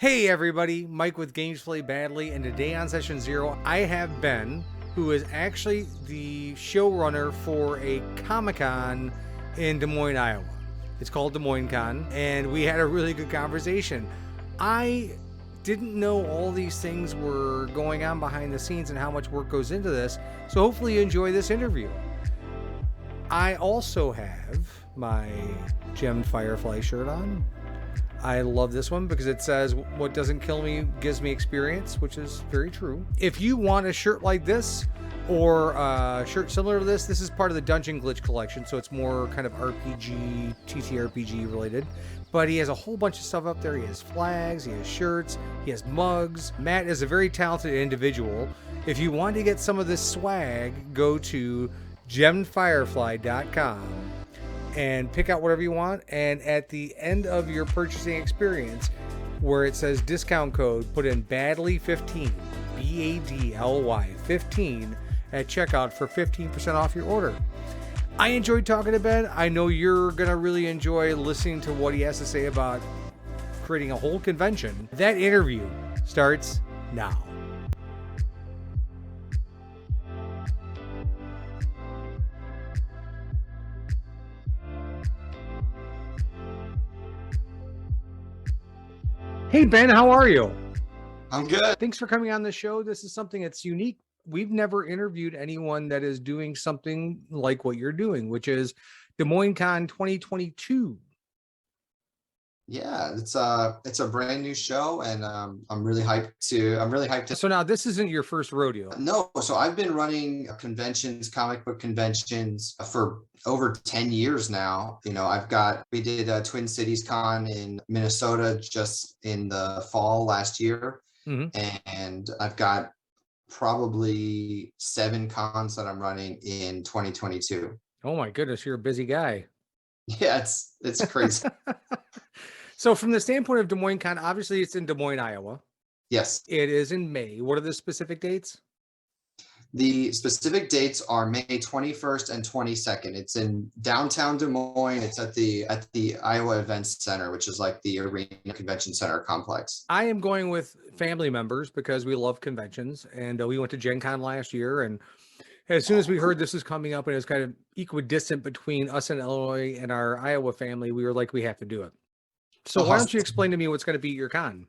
Hey everybody, Mike with Games Play Badly, and today on Session 0, I have Ben, who is actually the showrunner for a Comic-Con in Des Moines, Iowa. It's called Des Moines Con, and we had a really good conversation. I didn't know all these things were going on behind the scenes and how much work goes into this, so hopefully you enjoy this interview. I also have my Gemmed Firefly shirt on. I love this one because it says, what doesn't kill me gives me experience, which is very true. If you want a shirt like this or a shirt similar to this is part of the Dungeon Glitch collection, so it's more kind of RPG, ttrpg related. But he has a whole bunch of stuff up there. He has flags, he has shirts, he has mugs. Matt is a very talented individual. If you want to get some of this swag, go to gemmedfirefly.com and pick out whatever you want, and at the end of your purchasing experience where it says discount code, put in badly15, BADLY 15 at checkout for 15% off your order. I enjoyed talking to Ben. I know you're gonna really enjoy listening to what he has to say about creating a whole convention. That interview starts now. Hey Ben, how are you? I'm good. Thanks for coming on the show. This is something that's unique. We've never interviewed anyone that is doing something like what you're doing, which is Des Moines Con 2022. Yeah, it's a brand new show, and I'm really hyped to. So now this isn't your first rodeo. No, so I've been running conventions, comic book conventions for over 10 years now. You know, we did Twin Cities Con in Minnesota just in the fall last year. And I've got probably 7 cons that I'm running in 2022. Oh my goodness, you're a busy guy. Yeah, it's crazy. So from the standpoint of Des Moines Con, obviously it's in Des Moines, Iowa. Yes. It is in May. What are the specific dates? The specific dates are May 21st and 22nd. It's in downtown Des Moines. It's at the Iowa Events Center, which is like the Arena Convention Center complex. I am going with family members because we love conventions, and we went to GenCon last year, and as soon as we heard this was coming up and it was kind of equidistant between us in Illinois and our Iowa family, we were like, we have to do it. So why don't you explain to me what's going to be your con?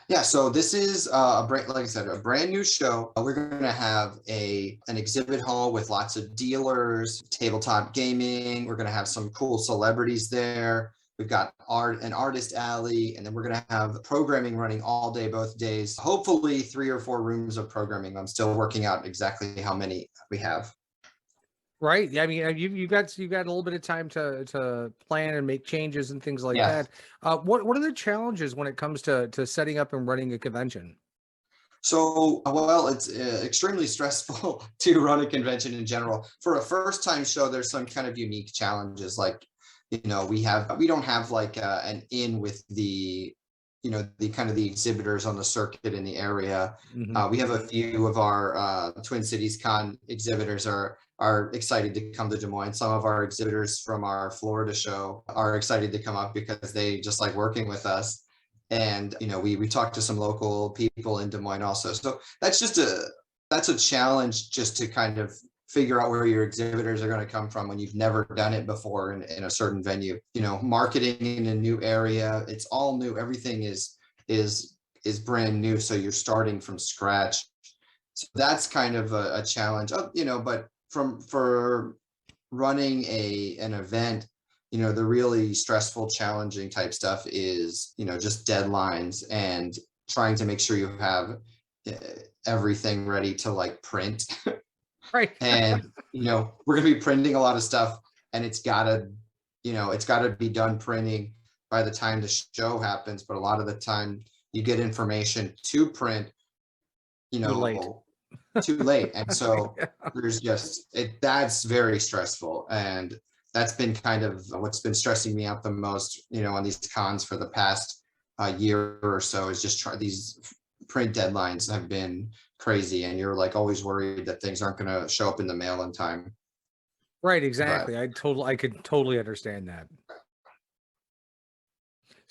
Yeah, so this is like I said, a brand new show. We're going to have an exhibit hall with lots of dealers, tabletop gaming. We're going to have some cool celebrities there. We've got an artist alley, and then we're going to have programming running all day, both days. Hopefully 3 or 4 rooms of programming. I'm still working out exactly how many we have. Right. Yeah. I mean, you got a little bit of time to plan and make changes and things like that. What are the challenges when it comes to setting up and running a convention? So, well, it's extremely stressful to run a convention in general. For a first-time show, there's some kind of unique challenges. Like, you know, we don't have like an in with the kind of the exhibitors on the circuit in the area. We have a few of our Twin Cities Con exhibitors are excited to come to Des Moines. Some of our exhibitors from our Florida show are excited to come up because they just like working with us. And, you know, we talked to some local people in Des Moines also. So that's a challenge, just to kind of figure out where your exhibitors are going to come from when you've never done it before in a certain venue. You know, marketing in a new area, it's all new. Everything is brand new. So you're starting from scratch. So that's kind of a challenge, you know, but for running an event, you know, the really stressful, challenging type stuff is, you know, just deadlines and trying to make sure you have everything ready to like print. Right. And, you know, we're going to be printing a lot of stuff, and it's got to be done printing by the time the show happens. But a lot of the time you get information to print, you know, too late. And so there's that's very stressful. And that's been kind of what's been stressing me out the most, you know, on these cons for the past year or so, is just these print deadlines have been crazy, and you're like always worried that things aren't going to show up in the mail in time. Right, exactly. I could totally understand that.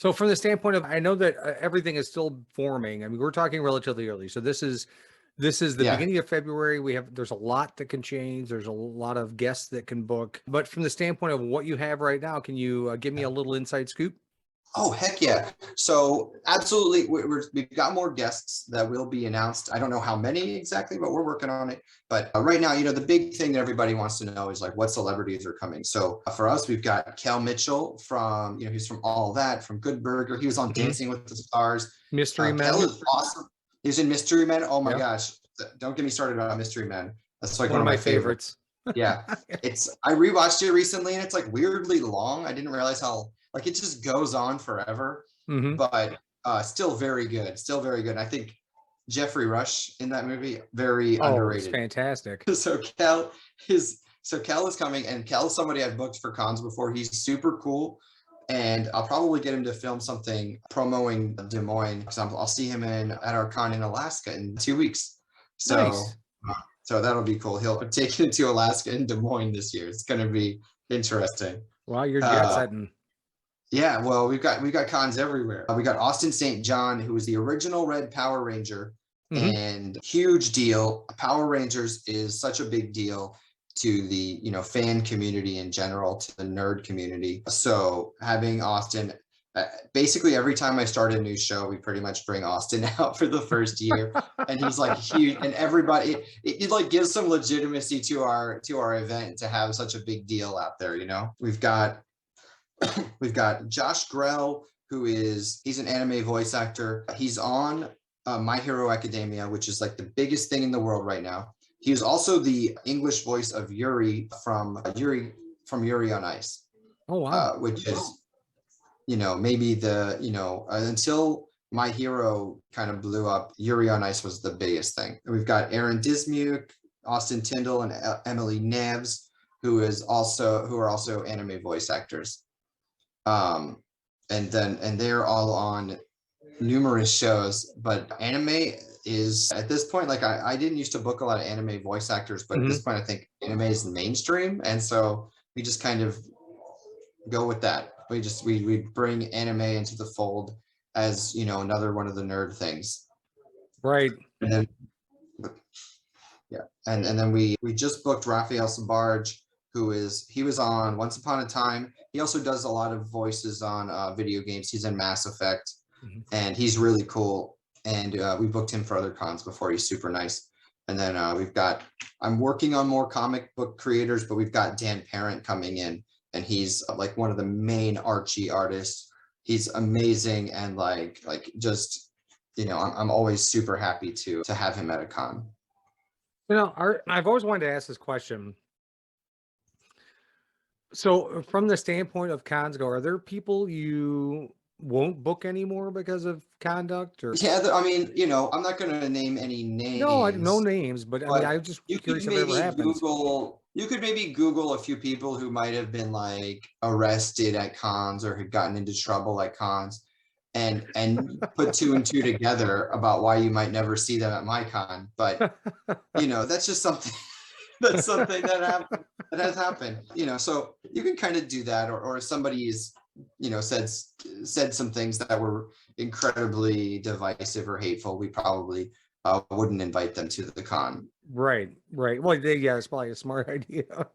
So from the standpoint of, I know that everything is still forming. I mean, we're talking relatively early. So this is the Yeah. beginning of February. There's a lot that can change. There's a lot of guests that can book. But from the standpoint of what you have right now, can you give me a little inside scoop? Oh, heck yeah. So absolutely, we've got more guests that will be announced. I don't know how many exactly, but we're working on it. But right now, the big thing that everybody wants to know is like what celebrities are coming. So for us, we've got Kel Mitchell from, he's from All That, from Good Burger. He was on Dancing with the Stars. Mystery Kel Men. is awesome. He's in Mystery Men. Oh my Yep. gosh. Don't get me started about Mystery Men. That's like One of my favorites. Yeah. I rewatched it recently and it's like weirdly long. I didn't realize how like it just goes on forever. But still very good. Still very good. I think Jeffrey Rush in that movie, very underrated. It's fantastic. So Kel is coming, and Kel is somebody I've booked for cons before. He's super cool. And I'll probably get him to film something promoting Des Moines because I'll see him at our con in Alaska in 2 weeks. So, Nice. So that'll be cool. He'll take it to Alaska and Des Moines this year. It's going to be interesting. Wow, you're jet setting. Yeah, well, we've got cons everywhere. We got Austin St. John, who was the original Red Power Ranger, and huge deal. Power Rangers is such a big deal to the fan community in general, to the nerd community. So having Austin, basically every time I start a new show, we pretty much bring Austin out for the first year, and he's like huge, and everybody it like gives some legitimacy to our event to have such a big deal out there. We've got Josh Grell, he's an anime voice actor. He's on My Hero Academia, which is like the biggest thing in the world right now. He is also the English voice of Yuri from Yuri on Ice. Oh wow! Which is, maybe until My Hero kind of blew up, Yuri on Ice was the biggest thing. And we've got Aaron Dismuke, Austin Tyndall, and Emily Neves, who are also anime voice actors. And they're all on numerous shows, but anime is at this point, like I didn't used to book a lot of anime voice actors, but at this point I think anime is mainstream, and so we just kind of go with that. We bring anime into the fold as another one of the nerd things, right? And then and then we just booked Raphael Sabarge, he was on Once Upon a Time. He also does a lot of voices on video games. He's in Mass Effect, and he's really cool. And we booked him for other cons before. He's super nice. And then I'm working on more comic book creators, but we've got Dan Parent coming in, and he's like one of the main Archie artists. He's amazing, and just I'm always super happy to have him at a con. I've always wanted to ask this question. So from the standpoint of cons go, are there people you won't book anymore because of conduct? Or yeah, I mean, I'm not going to name any names. No names, but I mean, I'm just curious if it ever happens. You could maybe Google a few people who might have been like arrested at cons or had gotten into trouble at cons, and put two and two together about why you might never see them at my con. But that's just something. That's something that has happened. So you can kind of do that, or if somebody is said some things that were incredibly divisive or hateful, we probably wouldn't invite them to the con. Right. Well, yeah, it's probably a smart idea.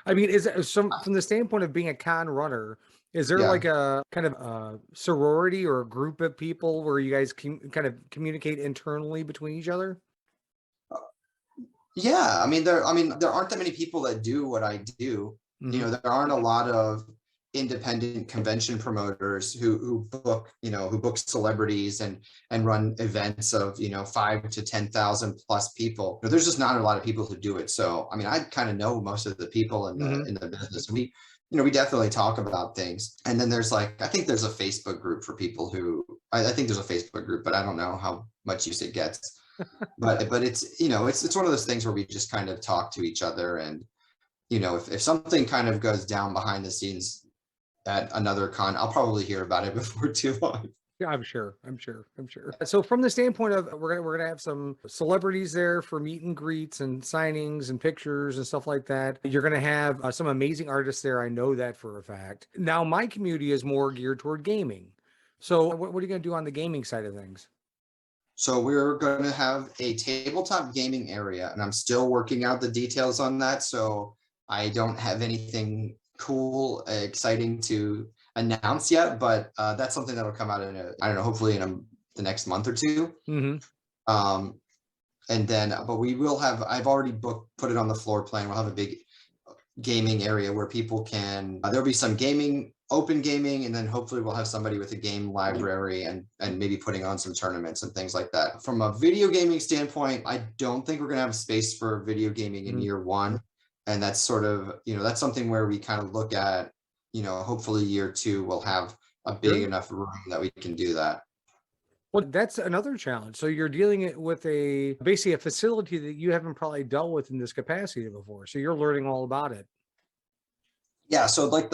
I mean, from the standpoint of being a con runner, is there like a kind of a sorority or a group of people where you guys can kind of communicate internally between each other? Yeah, I mean there aren't that many people that do what I do. There aren't a lot of independent convention promoters who book celebrities and run events of 5,000 to 10,000 plus people. There's just not a lot of people who do it. So I mean, I kind of know most of the people in the business. We definitely talk about things. And then there's I think there's a Facebook group for people who I think there's a Facebook group, but I don't know how much use it gets. but it's it's one of those things where we just kind of talk to each other, and if something kind of goes down behind the scenes at another con, I'll probably hear about it before too long. Yeah, I'm sure. So from the standpoint of we're gonna have some celebrities there for meet and greets and signings and pictures and stuff like that. You're gonna have some amazing artists there. I know that for a fact. Now my community is more geared toward gaming. So what are you going to do on the gaming side of things? So we're going to have a tabletop gaming area, and I'm still working out the details on that. So I don't have anything cool, exciting to announce yet, but that's something that'll come out in I don't know, hopefully in the next month or two. Mm-hmm. And then, but we will have, I've already put it on the floor plan. We'll have a big gaming area where people can, there'll be some gaming, open gaming, and then hopefully we'll have somebody with a game library and maybe putting on some tournaments and things like that. From a video gaming standpoint, I don't think we're going to have space for video gaming in year one. And that's sort of, that's something where we kind of look at, hopefully year two, we'll have a big enough room that we can do that. Well, that's another challenge. So you're dealing with basically a facility that you haven't probably dealt with in this capacity before. So you're learning all about it. Yeah. So like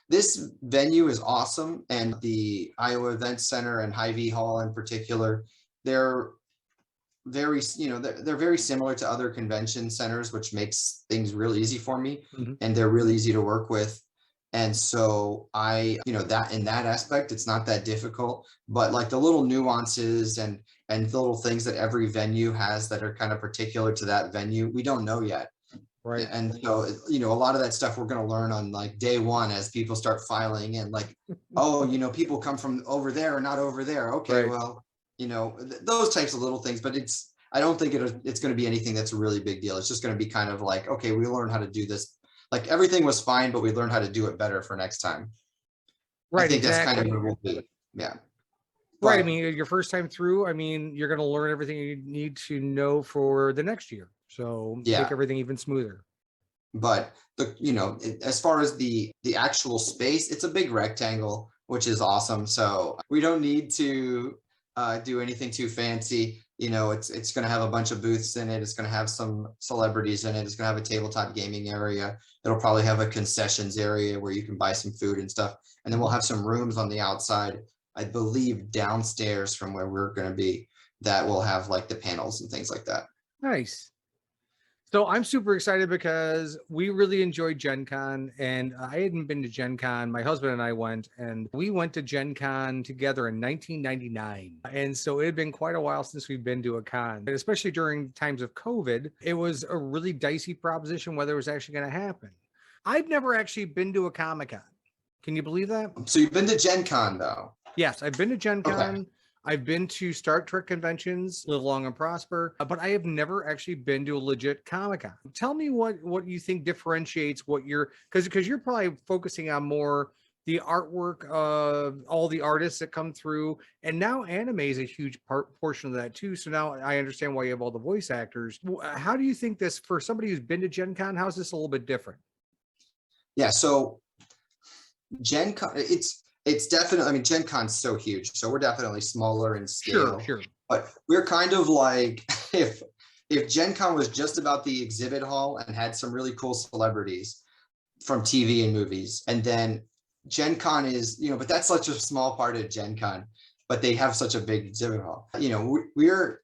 this venue is awesome. And the Iowa Event Center and Hy-Vee Hall in particular, they're very, they're very similar to other convention centers, which makes things really easy for me. And they're really easy to work with. And so that in that aspect, it's not that difficult, but like the little nuances and the little things that every venue has that are kind of particular to that venue, we don't know yet. Right. And so, a lot of that stuff we're going to learn on like day one as people start filing in, like, oh, people come from over there or not over there. Okay, right. Well, those types of little things, but I don't think it's going to be anything that's a really big deal. It's just going to be kind of like, okay, we learned how to do this. Like everything was fine, but we learned how to do it better for next time. Right. I think exactly. That's kind of what we'll do. Yeah. Right. But, I mean, your first time through, I mean, you're going to learn everything you need to know for the next year. So make everything even smoother. But as far as the actual space, it's a big rectangle, which is awesome. So we don't need to do anything too fancy. It's going to have a bunch of booths in it. It's going to have some celebrities in it. It's going to have a tabletop gaming area. It'll probably have a concessions area where you can buy some food and stuff. And then we'll have some rooms on the outside, I believe downstairs from where we're going to be, that will have like the panels and things like that. Nice. So I'm super excited because we really enjoyed GenCon, and I hadn't been to GenCon. My husband and I went, and we went to GenCon together in 1999. And so it had been quite a while since we've been to a con, and especially during times of COVID. It was a really dicey proposition whether it was actually going to happen. I've never actually been to a Comic-Con. Can you believe that? So you've been to GenCon though? Yes, I've been to GenCon. Okay. I've been to Star Trek conventions, Live Long and Prosper, but I have never actually been to a legit Comic-Con. Tell me what you think differentiates what you're, because you're probably focusing on more the artwork of all the artists that come through, and now anime is a huge portion of that too. So now I understand why you have all the voice actors. How do you think this, for somebody who's been to GenCon, how's this a little bit different? Yeah, so GenCon, it's definitely, I mean, GenCon's so huge, so we're definitely smaller in scale. Sure. But we're kind of like, if GenCon was just about the exhibit hall and had some really cool celebrities from TV and movies, and then GenCon is, but that's such a small part of GenCon, but they have such a big exhibit hall. We're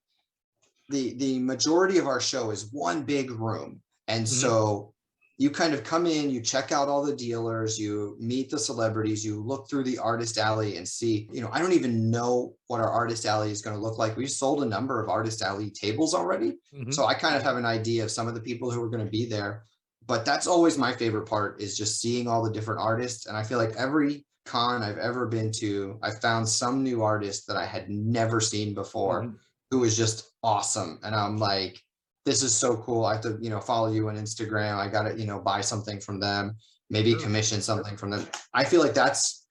the majority of our show is one big room, and so you kind of come in, you check out all the dealers, you meet the celebrities, you look through the artist alley and see, I don't even know what our artist alley is going to look like. We've sold a number of artist alley tables already. So I kind of have an idea of some of the people who are going to be there, but that's always my favorite part, is just seeing all the different artists. And I feel like every con I've ever been to, I found some new artist that I had never seen before, who was just awesome. And I'm like, this is so cool. I have to, follow you on Instagram. I got to, buy something from them, maybe commission something from them. I feel like that's,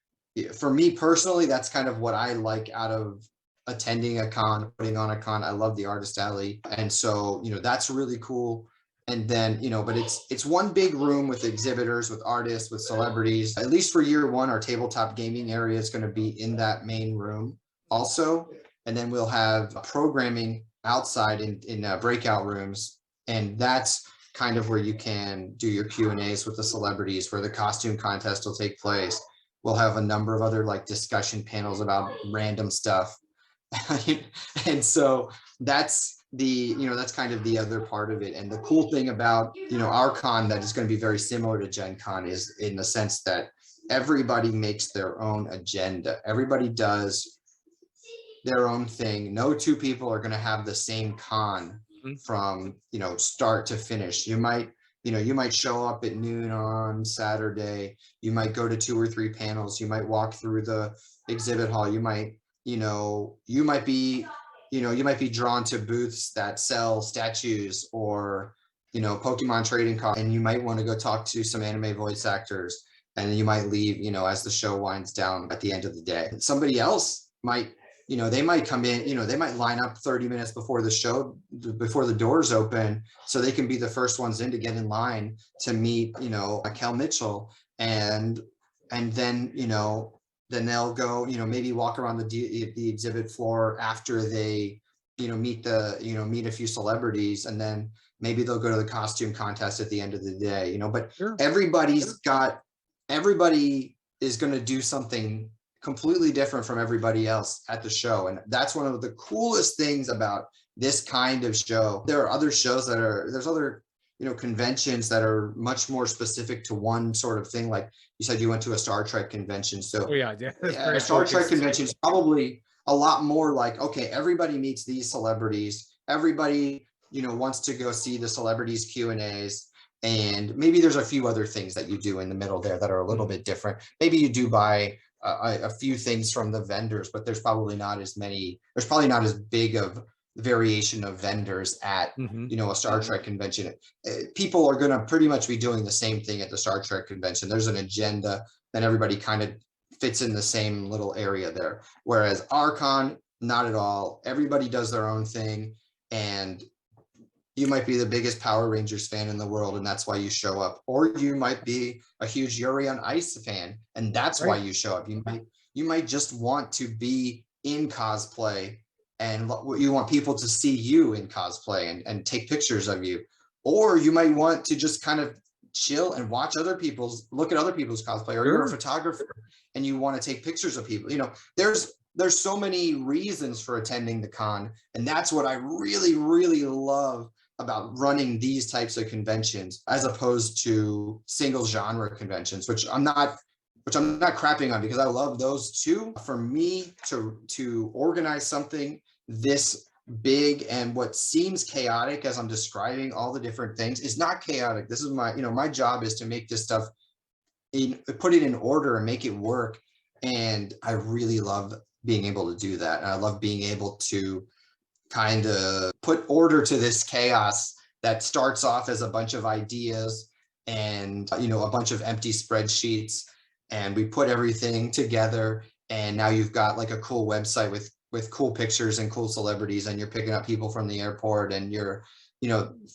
for me personally, that's kind of what I like out of attending a con, putting on a con. I love the artist alley. And so, that's really cool. And then, but it's one big room with exhibitors, with artists, with celebrities. At least for year one, our tabletop gaming area is going to be in that main room also. And then we'll have programming outside in breakout rooms, and that's kind of where you can do your Q&As with the celebrities, where the costume contest will take place. We'll have a number of other like discussion panels about random stuff. And so that's that's kind of the other part of it. And the cool thing about our con that is going to be very similar to Gen Con is in the sense that everybody makes their own agenda. Everybody does their own thing. No two people are going to have the same con from, start to finish. You might show up at noon on Saturday. You might go to 2 or 3 panels. You might walk through the exhibit hall. You might be drawn to booths that sell statues or, Pokemon trading cards, and you might want to go talk to some anime voice actors, and then you might leave, as the show winds down at the end of the day. Somebody else might, they might come in, they might line up 30 minutes before the show, before the doors open, so they can be the first ones in to get in line to meet, Kel Mitchell. And then, then they'll go, maybe walk around the exhibit floor after they, meet a few celebrities, and then maybe they'll go to the costume contest at the end of the day, but Sure. everybody is going to do something completely different from everybody else at the show. And that's one of the coolest things about this kind of show. There are other shows there's other, conventions that are much more specific to one sort of thing. Like you said, you went to a Star Trek convention. So a Star Trek convention is probably a lot more like, okay, everybody meets these celebrities. Everybody, wants to go see the celebrities Q&As. And maybe there's a few other things that you do in the middle there that are a little bit different. Maybe you do buy a few things from the vendors, but there's probably not as big of variation of vendors at, a Star Trek convention. People are going to pretty much be doing the same thing at the Star Trek convention. There's an agenda, and everybody kind of fits in the same little area there. Whereas our con, not at all. Everybody does their own thing, and you might be the biggest Power Rangers fan in the world, and that's why you show up. Or you might be a huge Yuri on Ice fan, and that's why you show up. You might just want to be in cosplay, and you want people to see you in cosplay and take pictures of you. Or you might want to just kind of chill and look at other people's cosplay. Or you're a photographer and you want to take pictures of people. There's so many reasons for attending the con, and that's what I really, really love about running these types of conventions, as opposed to single genre conventions, which I'm not crapping on, because I love those too. For me to organize something this big and what seems chaotic as I'm describing all the different things is not chaotic. This is my job is to make this stuff, put it in order and make it work. And I really love being able to do that. And I love being able to kind of put order to this chaos that starts off as a bunch of ideas and, a bunch of empty spreadsheets, and we put everything together. And now you've got like a cool website with cool pictures and cool celebrities, and you're picking up people from the airport, and you're,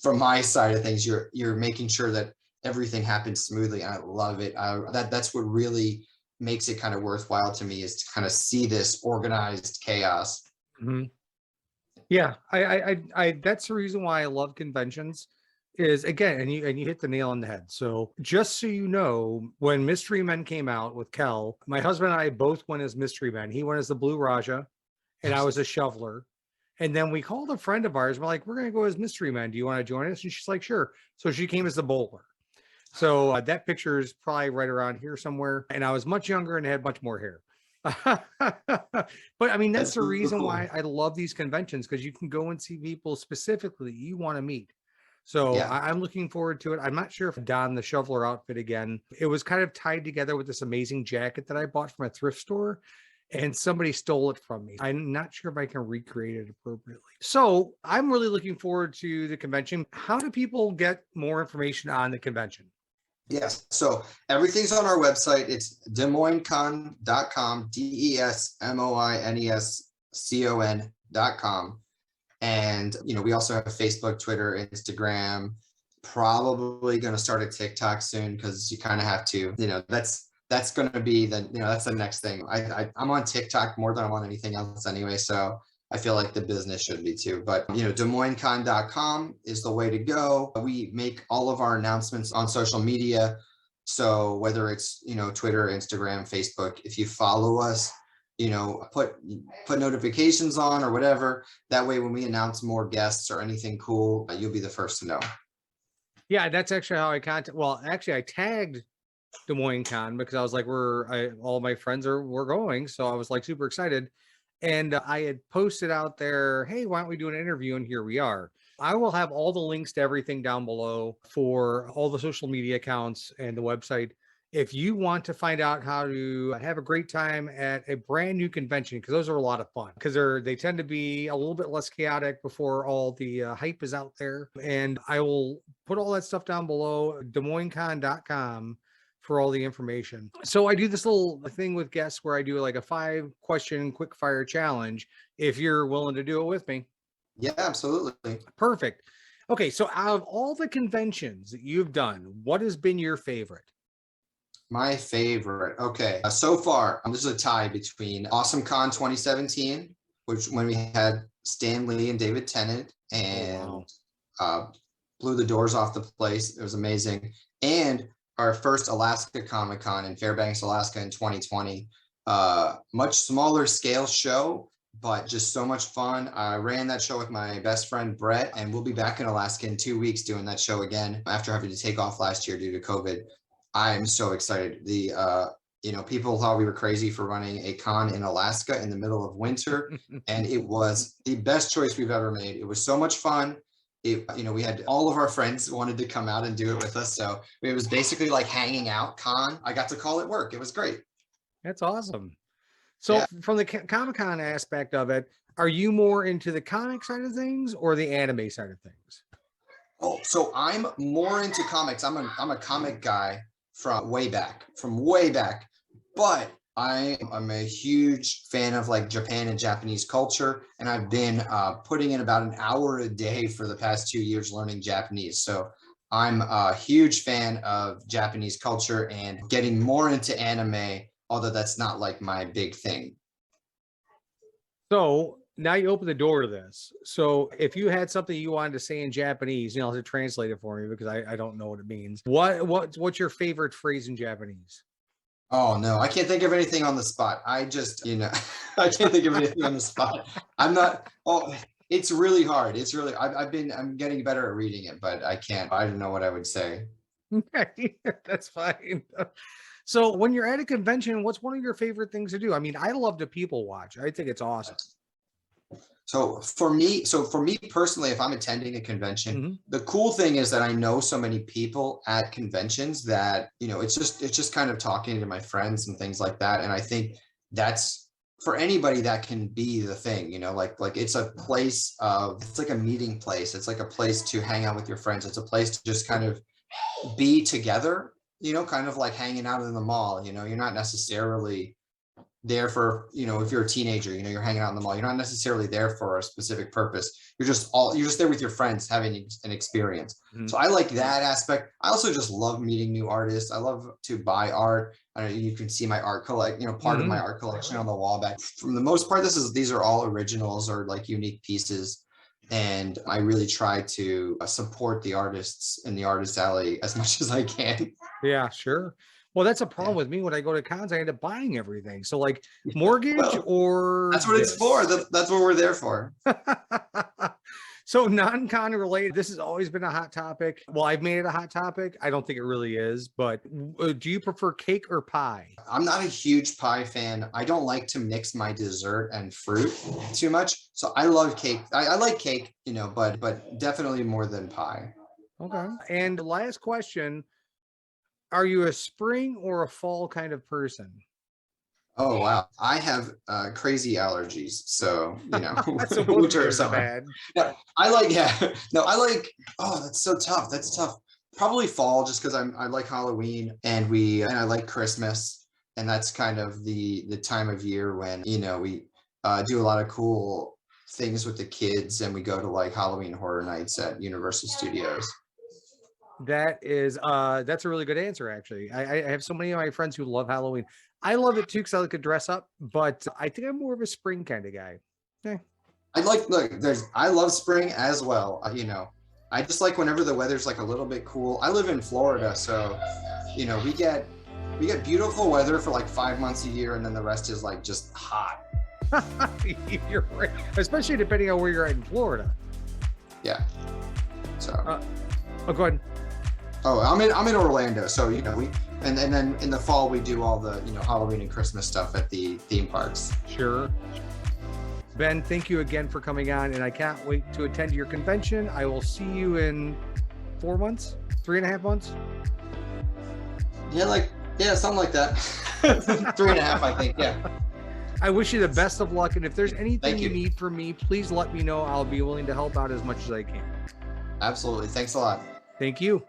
from my side of things, you're making sure that everything happens smoothly. And I love it. That's what really makes it kind of worthwhile to me, is to kind of see this organized chaos. Yeah, I that's the reason why I love conventions, is again, and you hit the nail on the head. So just so you know, when Mystery Men came out with Kel, my husband and I both went as Mystery Men. He went as the Blue Raja, and I was a shoveler. And then we called a friend of ours. We're like, we're going to go as Mystery Men. Do you want to join us? And she's like, sure. So she came as the bowler. So that picture is probably right around here somewhere. And I was much younger and had much more hair. But I mean, that's the reason why I love these conventions, because you can go and see people specifically you want to meet. So I'm looking forward to it. I'm not sure if I don the shoveler outfit again. It was kind of tied together with this amazing jacket that I bought from a thrift store, and somebody stole it from me. I'm not sure if I can recreate it appropriately. So I'm really looking forward to the convention. How do people get more information on the convention? Yes. So everything's on our website. It's DesMoinesCon.com, DesMoinesCon.com. And, we also have Facebook, Twitter, Instagram, probably going to start a TikTok soon, because you kind of have to, that's going to be that's the next thing. I'm on TikTok more than I'm on anything else anyway. So I feel like the business should be too. But, DesMoinesCon.com is the way to go. We make all of our announcements on social media. So whether it's, Twitter, Instagram, Facebook, if you follow us, put notifications on or whatever. That way, when we announce more guests or anything cool, you'll be the first to know. Yeah, that's actually how I contact. Well, actually, I tagged Des Moines Con because I was like, all my friends were going, so I was like super excited. And I had posted out there, hey, why don't we do an interview? And here we are. I will have all the links to everything down below for all the social media accounts and the website. If you want to find out how to have a great time at a brand new convention, because those are a lot of fun, because they tend to be a little bit less chaotic before all the hype is out there. And I will put all that stuff down below, DesMoinesCon.com, for all the information. So I do this little thing with guests where I do like a 5-question quick fire challenge, if you're willing to do it with me. Yeah, absolutely. Perfect. Okay, so out of all the conventions that you've done, what has been your favorite? My favorite. Okay. So far, this is a tie between Awesome Con 2017, which when we had Stan Lee and David Tennant and blew the doors off the place. It was amazing. And our first Alaska Comic Con in Fairbanks, Alaska in 2020. Much smaller scale show, but just so much fun. I ran that show with my best friend, Brett, and we'll be back in Alaska in 2 weeks doing that show again after having to take off last year due to COVID. I'm so excited. People thought we were crazy for running a con in Alaska in the middle of winter, and it was the best choice we've ever made. It was so much fun. We had all of our friends wanted to come out and do it with us. So it was basically like hanging out con. I got to call it work. It was great. That's awesome. So from the Comic-Con aspect of it, are you more into the comic side of things or the anime side of things? Oh, so I'm more into comics. I'm a comic guy from way back, but I'm a huge fan of like Japan and Japanese culture, and I've been putting in about an hour a day for the past 2 years learning Japanese. So I'm a huge fan of Japanese culture and getting more into anime, although that's not like my big thing. So now you open the door to this. So if you had something you wanted to say in Japanese, to translate it for me because I don't know what it means. What's your favorite phrase in Japanese? Oh no, I can't think of anything on the spot. I just, I can't think of anything on the spot. It's really hard. I'm getting better at reading it, but I don't know what I would say. That's fine. So when you're at a convention, what's one of your favorite things to do? I mean, I love to people watch. I think it's awesome. So for me personally, if I'm attending a convention, the cool thing is that I know so many people at conventions that, it's just kind of talking to my friends and things like that. And I think that's for anybody that can be the thing, like it's a place it's like a meeting place. It's like a place to hang out with your friends. It's a place to just kind of be together, kind of like hanging out in the mall. You're not necessarily there for, if you're a teenager, you're hanging out in the mall, you're not necessarily there for a specific purpose. You're just there with your friends having an experience. So I like that aspect. I also just love meeting new artists. I love to buy art. You can see my art part of my art collection on the wall back. For the most part, these are all originals or like unique pieces. And I really try to support the artists in the artist alley as much as I can. Yeah, sure. Well, that's a problem with me when I go to cons. I end up buying everything. So like mortgage or that's what it's for. That's what we're there for. So non-con related, this has always been a hot topic. Well, I've made it a hot topic. I don't think it really is, but do you prefer cake or pie? I'm not a huge pie fan. I don't like to mix my dessert and fruit too much. So I love cake. I like cake, but definitely more than pie. Okay. And last question, are you a spring or a fall kind of person? Oh, wow. I have crazy allergies. So, so winter or summer. No, oh, that's so tough. That's tough. Probably fall just because I like Halloween and I like Christmas. And that's kind of the time of year when, we do a lot of cool things with the kids and we go to like Halloween horror nights at Universal Studios. That's a really good answer, actually. I have so many of my friends who love Halloween. I love it too because I like to dress up, but I think I'm more of a spring kind of guy. Okay. I love spring as well. I just like whenever the weather's like a little bit cool. I live in Florida, so we get beautiful weather for like 5 months a year, and then the rest is like just hot. You're right, especially depending on where you're at in Florida. Yeah. So. Go ahead. Oh, I'm in Orlando, so we and then in the fall we do all the Halloween and Christmas stuff at the theme parks. Sure. Ben, thank you again for coming on, and I can't wait to attend your convention. I will see you in 4 months, 3.5 months. Yeah, something like that. 3.5, I think. Yeah. I wish you the best of luck, and if there's anything Thank you you. need from me, please let me know. I'll be willing to help out as much as I can. Absolutely. Thanks a lot. Thank you.